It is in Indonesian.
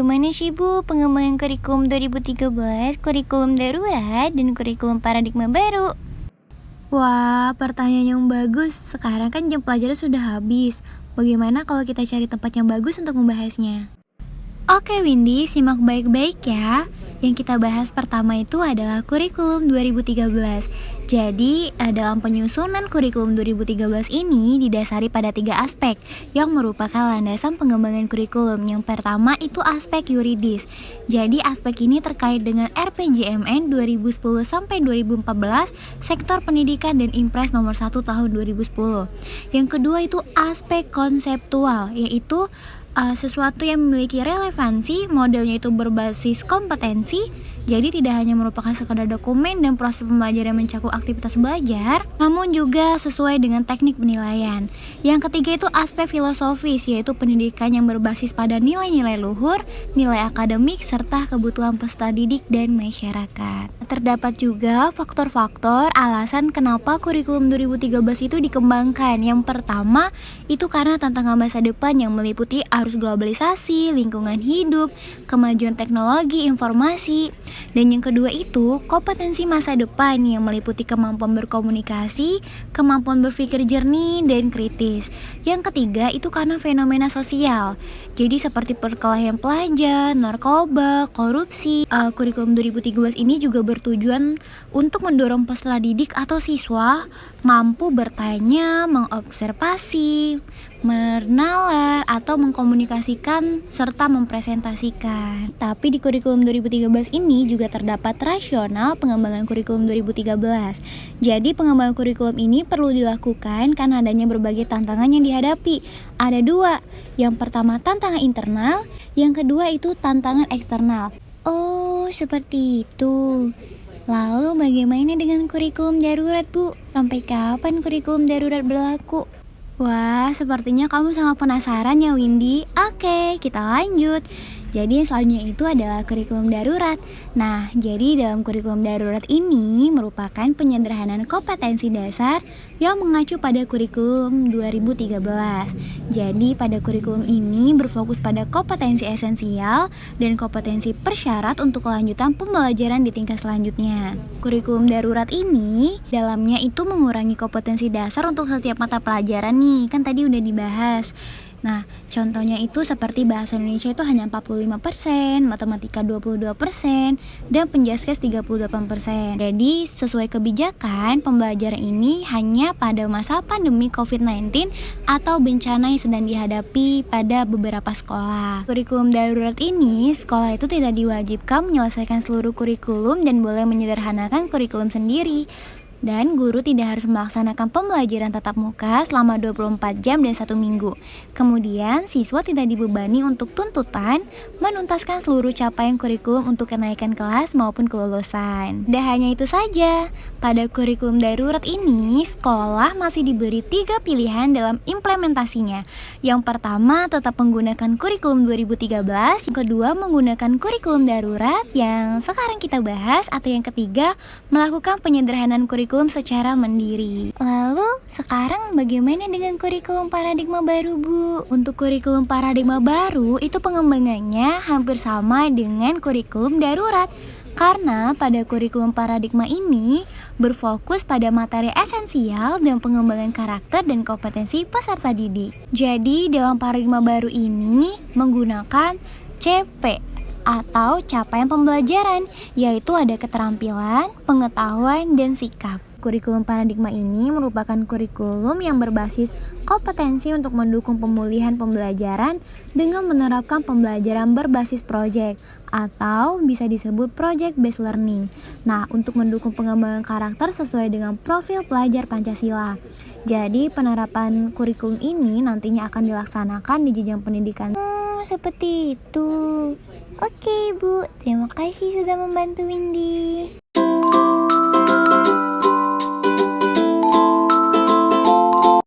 bagaimana sih Bu pengembangan kurikulum 2013, kurikulum darurat, dan kurikulum paradigma baru? Wah, pertanyaan yang bagus. Sekarang kan jam pelajaran sudah habis. Bagaimana kalau kita cari tempat yang bagus untuk membahasnya? Oke Windy, simak baik-baik ya. Yang kita bahas pertama itu adalah kurikulum 2013. Jadi, dalam penyusunan kurikulum 2013 ini didasari pada 3 aspek yang merupakan landasan pengembangan kurikulum. Yang pertama itu aspek yuridis. Jadi, aspek ini terkait dengan RPJMN 2010 sampai 2014, sektor pendidikan dan Impres nomor 1 tahun 2010. Yang kedua itu aspek konseptual, yaitu sesuatu yang memiliki relevansi, modelnya itu berbasis kompetensi, jadi tidak hanya merupakan sekadar dokumen dan proses pembelajaran mencakup aktivitas belajar, namun juga sesuai dengan teknik penilaian. Yang ketiga itu aspek filosofis, yaitu pendidikan yang berbasis pada nilai-nilai luhur, nilai akademik, serta kebutuhan peserta didik dan masyarakat. Terdapat juga faktor-faktor alasan kenapa kurikulum 2013 itu dikembangkan. Yang pertama, itu karena tantangan masa depan yang meliputi arus globalisasi, lingkungan hidup, kemajuan teknologi informasi. Dan yang kedua itu kompetensi masa depan yang meliputi kemampuan berkomunikasi, kemampuan berpikir jernih dan kritis. Yang ketiga itu karena fenomena sosial. Jadi seperti perkelahian pelajar, narkoba, korupsi. Kurikulum 2013 ini juga bertujuan untuk mendorong peserta didik atau siswa mampu bertanya, mengobservasi, menalar atau mengkomunikasikan serta mempresentasikan. Tapi di kurikulum 2013 ini juga terdapat rasional pengembangan kurikulum 2013. Jadi pengembangan kurikulum ini perlu dilakukan karena adanya berbagai tantangan yang dihadapi. Ada 2. Yang pertama tantangan internal, yang kedua itu tantangan eksternal. Oh, seperti itu. Lalu bagaimana dengan kurikulum darurat, Bu? Sampai kapan kurikulum darurat berlaku? Wah, sepertinya kamu sangat penasaran ya Windy. Oke, kita lanjut. Jadi selanjutnya itu adalah kurikulum darurat. Nah, jadi dalam kurikulum darurat ini merupakan penyederhanaan kompetensi dasar yang mengacu pada kurikulum 2013. Jadi pada kurikulum ini berfokus pada kompetensi esensial dan kompetensi persyarat untuk kelanjutan pembelajaran di tingkat selanjutnya. Kurikulum darurat ini dalamnya itu mengurangi kompetensi dasar untuk setiap mata pelajaran nih, kan tadi udah dibahas. Nah, contohnya itu seperti bahasa Indonesia itu hanya 45%, matematika 22%, dan penjaskes 38%. Jadi, sesuai kebijakan, pembelajaran ini hanya pada masa pandemi COVID-19 atau bencana yang sedang dihadapi pada beberapa sekolah. Kurikulum darurat ini, sekolah itu tidak diwajibkan menyelesaikan seluruh kurikulum dan boleh menyederhanakan kurikulum sendiri. Dan guru tidak harus melaksanakan pembelajaran tatap muka selama 24 jam dan 1 minggu. Kemudian, siswa tidak dibebani untuk tuntutan menuntaskan seluruh capaian kurikulum untuk kenaikan kelas maupun kelulusan. Dan hanya itu saja, pada kurikulum darurat ini, sekolah masih diberi 3 pilihan dalam implementasinya. Yang pertama, tetap menggunakan kurikulum 2013. Yang kedua, menggunakan kurikulum darurat yang sekarang kita bahas. Atau yang ketiga, melakukan penyederhanaan kurikulum secara mandiri. Lalu sekarang bagaimana dengan kurikulum paradigma baru, Bu? Untuk kurikulum paradigma baru itu pengembangannya hampir sama dengan kurikulum darurat. Karena pada kurikulum paradigma ini berfokus pada materi esensial dan pengembangan karakter dan kompetensi peserta didik. Jadi dalam paradigma baru ini menggunakan CP atau capaian pembelajaran, yaitu ada keterampilan, pengetahuan, dan sikap. Kurikulum paradigma ini merupakan kurikulum yang berbasis kompetensi untuk mendukung pemulihan pembelajaran dengan menerapkan pembelajaran berbasis project atau bisa disebut project based learning. Nah, untuk mendukung pengembangan karakter sesuai dengan profil pelajar Pancasila. Jadi, penerapan kurikulum ini nantinya akan dilaksanakan di jenjang pendidikan. Seperti itu. Oke, Bu. Terima kasih sudah membantu Windy.